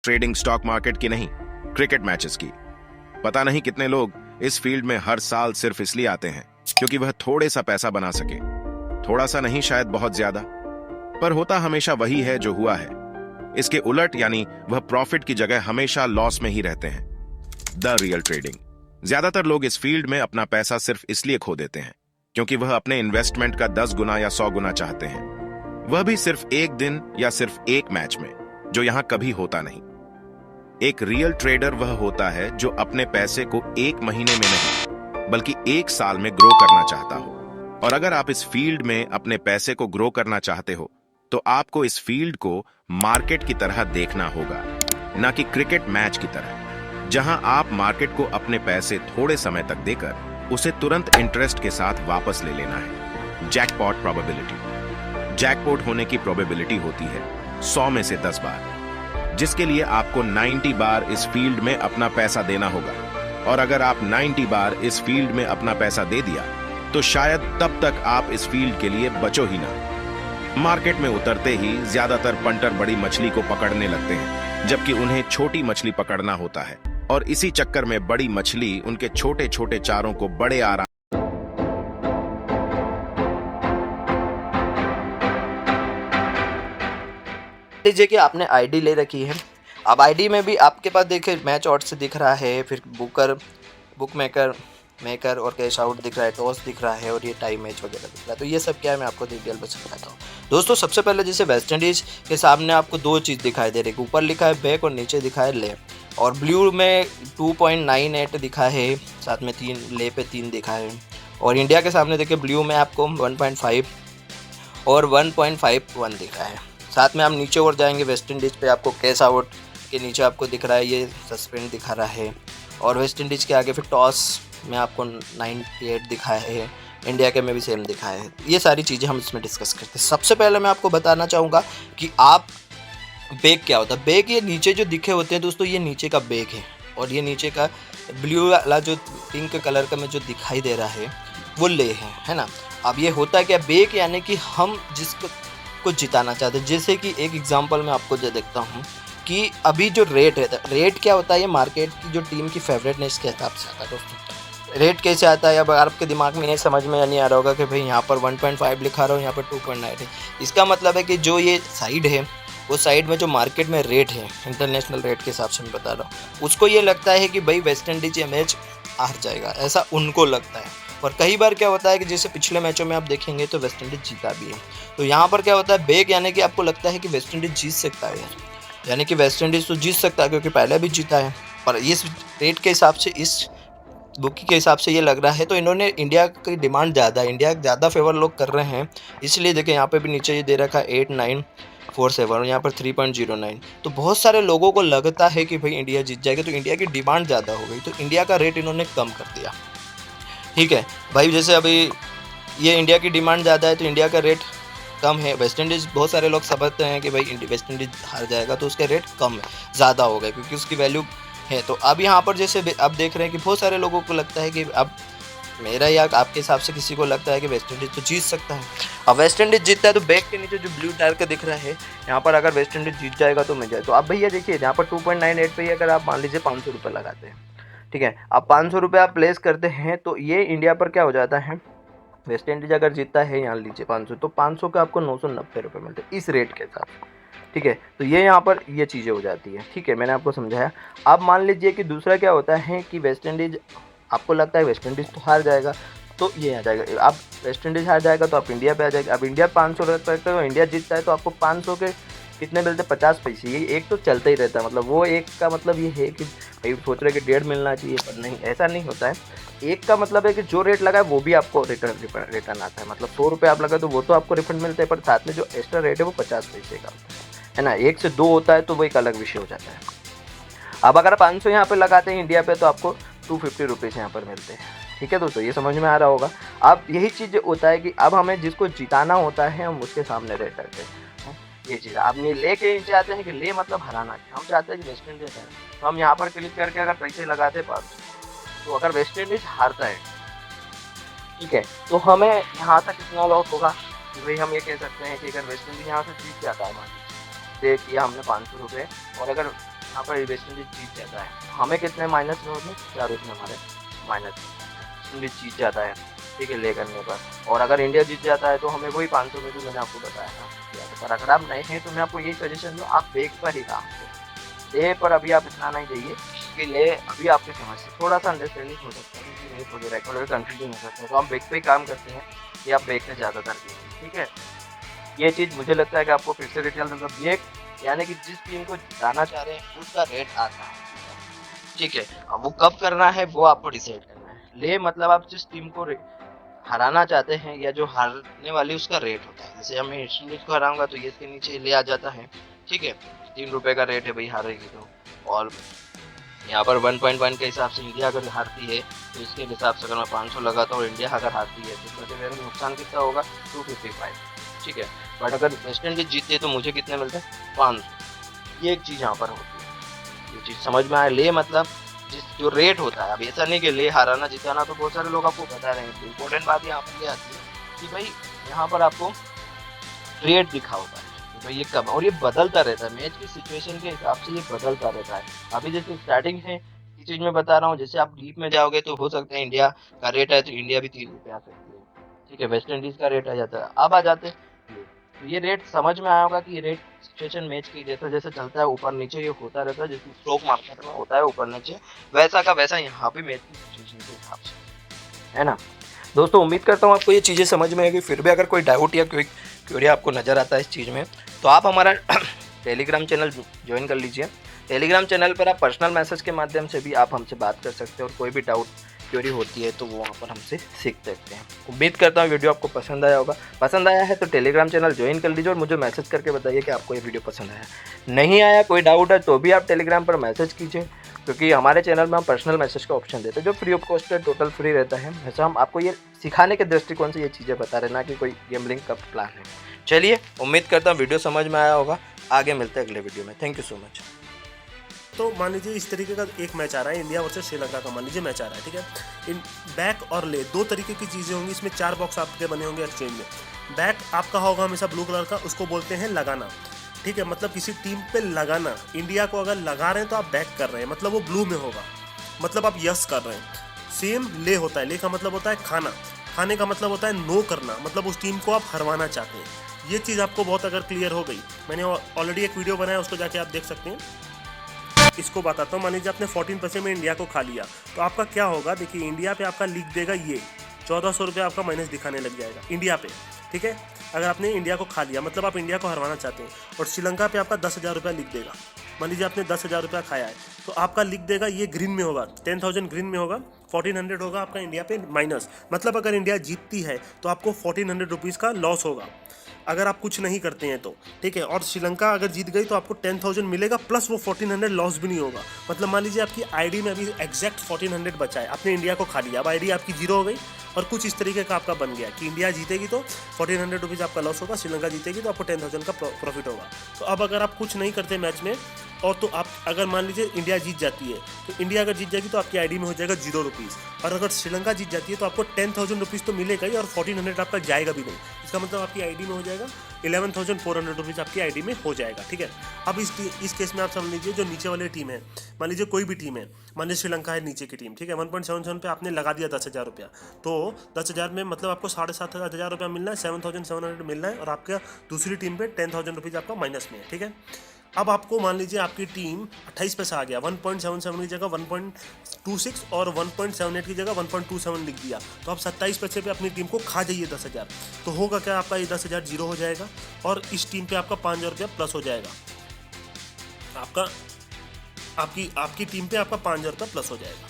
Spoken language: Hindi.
ट्रेडिंग स्टॉक मार्केट की नहीं, क्रिकेट मैचेस की। पता नहीं कितने लोग इस फील्ड में हर साल सिर्फ इसलिए आते हैं क्योंकि वह थोड़े सा पैसा बना सके। थोड़ा सा नहीं, शायद बहुत ज्यादा, पर होता हमेशा वही है जो हुआ है। इसके उलट, यानी वह प्रॉफिट की जगह हमेशा लॉस में ही रहते हैं। The real trading. ज्यादातर लोग इस फील्ड में अपना पैसा सिर्फ इसलिए खो देते हैं क्योंकि वह अपने इन्वेस्टमेंट का 10 गुना या 100 गुना चाहते हैं, वह भी सिर्फ एक दिन या सिर्फ एक मैच में, जो यहां कभी होता नहीं। एक रियल ट्रेडर वह होता है जो अपने पैसे को एक महीने में नहीं बल्कि एक साल में ग्रो करना चाहता हो। और अगर आप इस फील्ड में अपने पैसे को ग्रो करना चाहते हो तो आपको इस फील्ड को मार्केट की तरह देखना होगा, ना कि क्रिकेट मैच की तरह, जहां आप मार्केट को अपने पैसे थोड़े समय तक देकर उसे तुरंत इंटरेस्ट के साथ वापस ले लेना है। Jackpot probability. जैकपॉट होने की प्रोबेबिलिटी होती है 100 में से 10 बार, जिसके लिए आपको 90 बार इस फील्ड में अपना पैसा देना होगा। और अगर आप 90 बार इस फील्ड में अपना पैसा दे दिया तो शायद तब तक आप इस फील्ड के लिए बचो ही ना। मार्केट में उतरते ही ज्यादातर पंटर बड़ी मछली को पकड़ने लगते हैं, जबकि उन्हें छोटी मछली पकड़ना होता है, और इसी चक्कर में बड़ी मछली उनके छोटे छोटे चारों को बड़े आराम लीजिए कि आपने आईडी ले रखी है। अब आईडी में भी आपके पास देखिए मैच ऑड्स दिख रहा है, फिर बुक मेकर और कैश आउट दिख रहा है, टॉस दिख रहा है और ये टाइम मैच वगैरह दिख रहा है। तो ये सब क्या है मैं आपको डिटेल में समझाता हूँ। दोस्तों सबसे पहले जैसे वेस्ट इंडीज़ के सामने आपको दो चीज़ दिखाई दे रही है, ऊपर लिखा है बैक और नीचे दिखा है ले, और ब्लू में 2.98 दिखा है, साथ में 3 ले पे 3 दिखा है। और इंडिया के सामने देखिए ब्लू में आपको 1.5 और 1.51 दिखा है। साथ में आप नीचे और जाएंगे वेस्ट इंडीज़ पे आपको कैश आउट के नीचे आपको दिख रहा है ये सस्पेंड दिखा रहा है, और वेस्ट इंडीज़ के आगे फिर टॉस में आपको 98 दिखा है, इंडिया के में भी सेम दिखा है। ये सारी चीज़ें हम इसमें डिस्कस करते हैं। सबसे पहले मैं आपको बताना चाहूँगा कि आप बेग क्या होता है। बेग ये नीचे जो दिखे होते हैं दोस्तों, ये नीचे का बेग है, और ये नीचे का ब्लू वाला जो पिंक कलर का में जो दिखाई दे रहा है वो ले है ना। अब ये होता है क्या, बेग यानी कि हम जिसको को जिताना चाहते हैं। जैसे कि एक एग्जांपल मैं आपको दे देखता हूँ कि अभी जो रेट है, रेट क्या होता है, ये मार्केट की जो टीम की फेवरेटनेस के हिसाब से आता है दोस्तों। रेट कैसे आता है, अब आपके दिमाग में ये समझ में नहीं आ रहा होगा कि भाई यहाँ पर 1.5 लिखा रहा हूँ, यहाँ पर 2.9 है। इसका मतलब है कि जो ये साइड है, वो साइड में जो मार्केट में रेट है, इंटरनेशनल रेट के हिसाब से मैं बता रहा हूँ, उसको ये लगता है कि भाई वेस्ट इंडीज ये मैच हार जाएगा, ऐसा उनको लगता है। और कई बार क्या होता है कि जैसे पिछले मैचों में आप देखेंगे तो वेस्ट इंडीज जीता भी है। तो यहाँ पर क्या होता है, बेग यानी कि आपको लगता है कि वेस्ट इंडीज जीत सकता है यार, यानी कि वेस्ट इंडीज तो जीत सकता है क्योंकि पहले भी जीता है। पर इस रेट के हिसाब से, इस बुकी के हिसाब से ये लग रहा है, तो इन्होंने इंडिया की डिमांड ज़्यादा है, इंडिया ज़्यादा फेवर लोग कर रहे हैं, इसलिए देखें यहाँ पे भी नीचे ये दे रखा है 8947 और यहाँ पर 3.09। तो बहुत सारे लोगों को लगता है कि भाई इंडिया जीत जाएगी, तो इंडिया की डिमांड ज़्यादा हो गई, तो इंडिया का रेट इन्होंने कम कर दिया। ठीक है भाई, जैसे अभी ये इंडिया की डिमांड ज़्यादा है तो इंडिया का रेट कम है। वेस्ट इंडीज़ बहुत सारे लोग समझते हैं कि भाई वेस्ट इंडीज़ हार जाएगा, तो उसका रेट कम है, ज़्यादा हो गया क्योंकि उसकी वैल्यू है। तो अब यहाँ पर जैसे आप देख रहे हैं कि बहुत सारे लोगों को लगता है कि अब मेरा या आपके हिसाब से किसी को लगता है कि वेस्ट इंडीज़ तो जीत सकता है। अब वेस्ट इंडीज़ जीतता है तो बैक के नीचे जो ब्लू टायर का दिख रहा है, यहाँ पर अगर वेस्ट इंडीज़ जीत जाएगा तो मिल जाए। तो अब भैया देखिए यहाँ पर 2.98 पे अगर आप मान लीजिए 500 रुपये लगाते हैं, ठीक है, अब 500 रुपये आप प्लेस करते हैं तो ये इंडिया पर क्या हो जाता है, वेस्ट इंडीज अगर जीतता है यहाँ लीजिए 500, तो 500 का आपको 990 रुपये मिलते हैं इस रेट के साथ। ठीक है, तो ये यहाँ पर ये चीज़ें हो जाती है। ठीक है, मैंने आपको समझाया। अब मान लीजिए कि दूसरा क्या होता है कि वेस्ट इंडीज, आपको लगता है वेस्ट इंडीज़ तो हार जाएगा, तो ये आ जाएगा। आप वेस्ट इंडीज़ हार जाएगा तो आप इंडिया पे आ जाएगा। अब इंडिया 500 रुपये तो इंडिया जीतता है तो आपको 500 के कितने मिलते हैं, 50 पैसे। ये एक तो चलता ही रहता है, मतलब वो एक का मतलब ये है कि भाई सोच रहे कि 1.5 मिलना चाहिए, पर नहीं, ऐसा नहीं होता है। एक का मतलब है कि जो रेट लगा है वो भी आपको रिटर्न आता है, मतलब 100 रुपये आप लगा तो वो तो आपको रिफंड मिलता है, पर साथ में जो एक्स्ट्रा रेट है वो 50 पैसे का है ना। 1 से 2 होता है तो वो एक अलग विषय हो जाता है। अब अगर 500 यहाँ पर लगाते हैं इंडिया पे तो आपको 250 रुपीज़ यहाँ पर मिलते हैं। ठीक है दोस्तों, ये समझ में आ रहा होगा। अब यही चीज़ होता है कि अब हमें जिसको जिताना होता है हम उसके सामने रेट करते हैं। ये चीज़ आप नहीं लेके चाहते हैं कि ले मतलब हराना, हम चाहते हैं कि वेस्ट इंडीज है, तो हम यहाँ पर क्लिक करके अगर पैसे लगाते 500, तो अगर वेस्ट इंडीज हारता है, ठीक है, तो हमें यहाँ तक कितना लॉस होगा कि भाई हम ये कह सकते हैं कि अगर वेस्ट इंडीज यहाँ से जीत जाता है, पे किया हमने 500 रुपये, और अगर यहाँ पर वेस्ट इंडीज जीत जाता है, हमें कितने माइनस में होंगे, 4 रुपये हमारे माइनस। वेस्ट इंडीज जीत जाता है, ठीक है, ले करने पर, और अगर इंडिया जीत जाता है तो हमें वही 500 में जो मैंने आपको बताया था। पर अगर आप नए हैं तो मैं आपको यही सजेशन दूँ, आप बेग पर ही काम करें। ले पर अभी आप इतना नहीं चाहिए कि ले अभी आपकी समझ से थोड़ा सा अंडरस्टैंडिंग हो सकता है, क्योंकि थोड़ी रेगुलर कंफ्यूजन हो सकता है, तो हम बेग पे ही काम करते हैं कि आप बेग पे ज़्यादातर कीजिए, ठीक है। ये चीज़ मुझे लगता है कि आपको फिर से डिटेल दूँगा। बेग यानी कि जिस टीम को जिताना चाह रहे हैं उसका रेट आता है, ठीक है। अब वो कब करना है वो आपको डिसाइड करना है। ले मतलब आप जिस टीम को हराना चाहते हैं या जो हारने वाली उसका रेट होता है। जैसे मैं वेस्ट इंडीज को हराऊंगा तो ये इसके नीचे ले आ जाता है, ठीक है, 3 रुपये का रेट है भाई हारेगी तो। और यहाँ पर 1.1 के हिसाब से इंडिया अगर हारती है तो इसके हिसाब से अगर मैं 500 लगाता हूँ, इंडिया अगर हारती है तो इसका मेरा नुकसान कितना होगा, 255, ठीक है। बट अगर वेस्ट इंडीज जीतती है तो मुझे कितने मिलते हैं, 500। ये एक चीज़ यहाँ पर होती है, ये चीज़ समझ में आए। ले मतलब जिस जो रेट होता है, अब ऐसा नहीं कि ले हराना जिताना तो बहुत सारे लोग आपको बता रहे हैं। इम्पोर्टेंट बात यहाँ पर ये आती है कि भाई यहाँ पर आपको रेट दिखा होता है कि भाई ये कब, और ये बदलता रहता है मैच की सिचुएशन के हिसाब से, ये बदलता रहता है। अभी जैसे स्टार्टिंग है इस चीज़ में बता रहा हूँ, जैसे आप डीप में जाओगे तो हो सकता है इंडिया का रेट है तो इंडिया भी 3 रुपये आ सकती है, ठीक है, वेस्ट इंडीज़ का रेट आ जाता है। अब आ जाते हैं तो ये रेट समझ में आया होगा कि ये रेट सिचुएशन मैच की जैसा जैसे चलता है ऊपर नीचे ये होता रहता है, जैसे स्टॉक मार्केट में होता है ऊपर नीचे, वैसा का वैसा यहाँ पे मैच की सिचुएशन के हिसाब से, है ना। दोस्तों उम्मीद करता हूँ आपको ये चीज़ें समझ में आएगी। फिर भी अगर कोई डाउट या कोई क्वेरी आपको नज़र आता है इस चीज़ में तो आप हमारा टेलीग्राम चैनल ज्वाइन कर लीजिए। टेलीग्राम चैनल पर आप पर्सनल मैसेज के माध्यम से भी आप हमसे बात कर सकते हैं, और कोई भी डाउट क्वेरी होती है तो वो वहाँ पर हमसे सीख सकते हैं। उम्मीद करता हूँ वीडियो आपको पसंद आया होगा। पसंद आया है तो टेलीग्राम चैनल ज्वाइन कर लीजिए और मुझे मैसेज करके बताइए कि आपको ये वीडियो पसंद आया। नहीं आया, कोई डाउट है तो भी आप टेलीग्राम पर मैसेज कीजिए, क्योंकि हमारे चैनल में हम पर्सनल मैसेज का ऑप्शन देते हैं जो फ्री ऑफ कॉस्ट है, टोटल फ्री रहता है। वैसे हम आपको ये सिखाने के दृष्टिकोण से ये चीज़ें बता रहे, ना कि कोई गैम्बलिंग का प्लान है। चलिए, उम्मीद करता हूँ वीडियो समझ में आया होगा। आगे मिलते हैं अगले वीडियो में। Thank you so much. तो मान लीजिए इस तरीके का एक मैच आ रहा है, इंडिया वर्सेस श्रीलंका का मान लीजिए मैच आ रहा है, ठीक है। इन बैक और ले 2 तरीके की चीज़ें होंगी, इसमें 4 बॉक्स आपके बने होंगे एक्सचेंज में। बैक आपका होगा हमेशा ब्लू कलर का, उसको बोलते हैं लगाना, ठीक है, मतलब किसी टीम पे लगाना। इंडिया को अगर लगा रहे हैं तो आप बैक कर रहे हैं, मतलब वो ब्लू में होगा, मतलब आप यस कर रहे हैं। सेम ले होता है, ले का मतलब होता है खाना, खाने का मतलब होता है नो करना, मतलब उस टीम को आप हरवाना चाहते हैं। ये चीज़ आपको बहुत अगर क्लियर हो गई, मैंने ऑलरेडी एक वीडियो बनाया, उसको जाके आप देख सकते हैं। इसको बताता हूँ। मान लीजिए आपने 14% में इंडिया को खा लिया तो आपका क्या होगा, देखिए इंडिया पे आपका लिख देगा ये 1400 रुपये आपका माइनस दिखाने लग जाएगा इंडिया पे, ठीक है। अगर आपने इंडिया को खा लिया मतलब आप इंडिया को हरवाना चाहते हैं, और श्रीलंका पे आपका 10,000 रुपया लिख देगा। मान लीजिए आपने 10,000 रुपया खाया है तो आपका लिख देगा ये ग्रीन में होगा, 10,000 ग्रीन में होगा, 1400 होगा आपका इंडिया पे माइनस, मतलब अगर इंडिया जीतती है तो आपको 1400 रुपीज़ का लॉस होगा अगर आप कुछ नहीं करते हैं तो, ठीक है। और श्रीलंका अगर जीत गई तो आपको 10,000 मिलेगा प्लस वो 1400 लॉस भी नहीं होगा। मतलब मान लीजिए आपकी आईडी में अभी एग्जैक्ट 1400 बचा है, आपने इंडिया को खा लिया, अब आईडी आपकी 0 हो गई, और कुछ इस तरीके का आपका बन गया कि इंडिया जीतेगी तो 1400 रुपीज़ आपका लॉस होगा, श्रीलंका जीतेगी तो आपको 10,000 का प्रॉफिट होगा। तो अब अगर आप कुछ नहीं करते मैच में, और तो आप अगर मान लीजिए इंडिया जीत जाती है तो इंडिया अगर जीत जाएगी तो आपकी आईडी में हो जाएगा 0 रुपीज़, और अगर श्रीलंका जीत जाती है तो आपको 10,000 रुपीज़ तो मिलेगा ही, और 1400 आपका जाएगा भी नहीं। इसका मतलब आपकी आईडी में हो जाएगा 11,400 रुपीज़ आपकी आईडी में हो जाएगा, ठीक है। अब इस केस में आप समझ लीजिए जो नीचे वाली टीम है, मान लीजिए कोई भी टीम है, मान लीजिए श्रीलंका है नीचे की टीम, ठीक है, 1.77 पे आपने लगा दिया 10,000 रुपया, तो 10,000 में मतलब आपको 7,500 रुपया मिलना है, 7,700 मिलना है, और आपका दूसरी टीम पे 10,000 रुपीज़ आपका माइनस में है, ठीक है। अब आपको मान लीजिए आपकी टीम 28 पैसा आ गया, 1.77 की जगह 1.26 और 1.78 की जगह 1.27 लिख दिया, तो आप 27 पैसे पे अपनी टीम को खा जाइए 10,000, तो होगा क्या, आपका ये 10,000 0 हो जाएगा, और इस टीम पे आपका 5,000 रुपया प्लस हो जाएगा, आपकी टीम पे आपका 5,000 रुपया प्लस हो जाएगा।